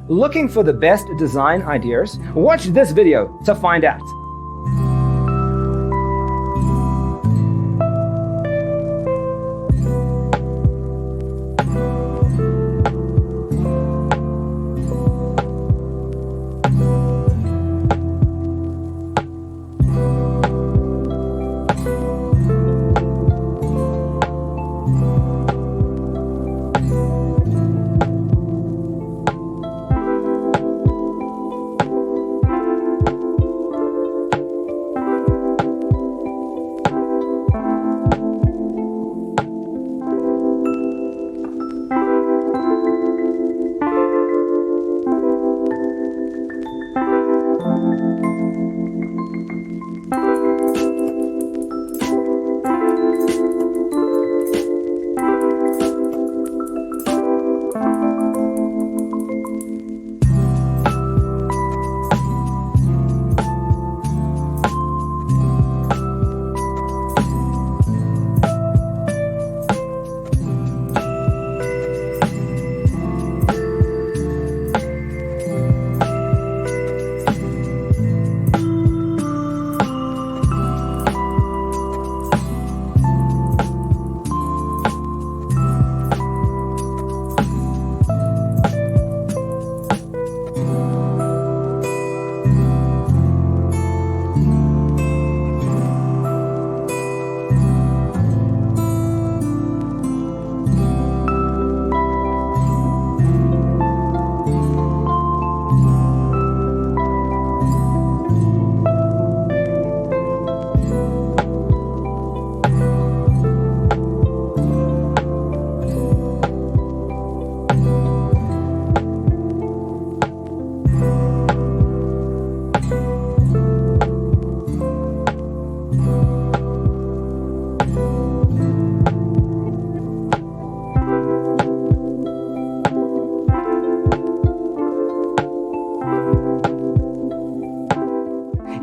Looking for the best design ideas? Watch this video to find out.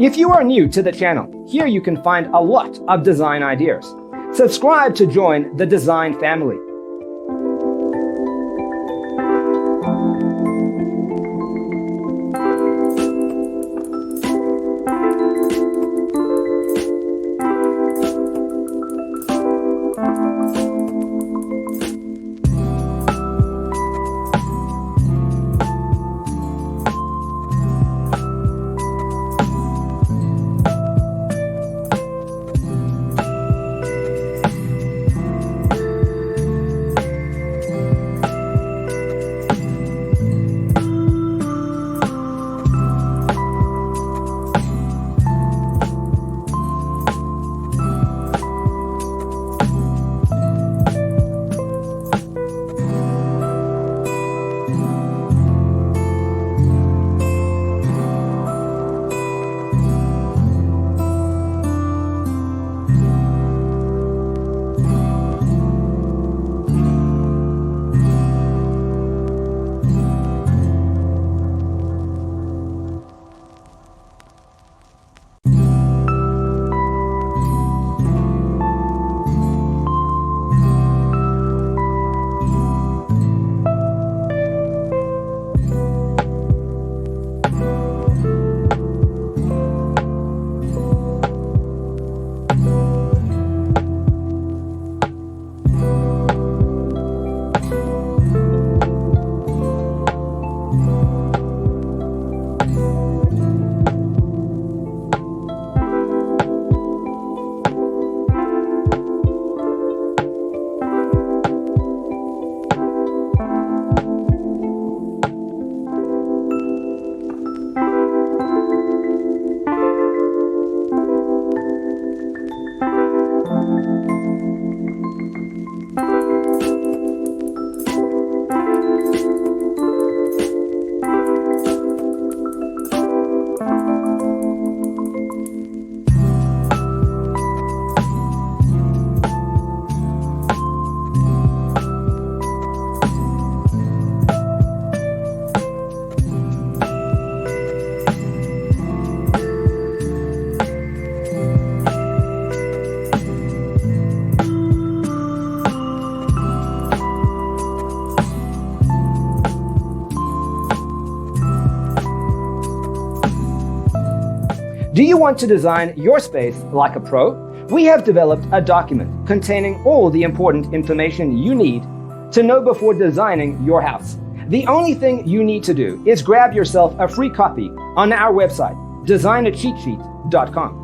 If you are new to the channel, here you can find a lot of design ideas. Subscribe to join the design family. Do you want to design your space like a pro? We have developed a document containing all the important information you need to know before designing your house. The only thing you need to do is grab yourself a free copy on our website, designercheatsheet.com.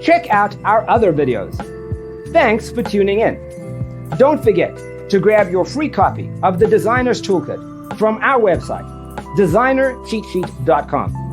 Check out our other videos. Thanks for tuning in. Don't forget to grab your free copy of the Designer's Toolkit from our website, designercheatsheet.com.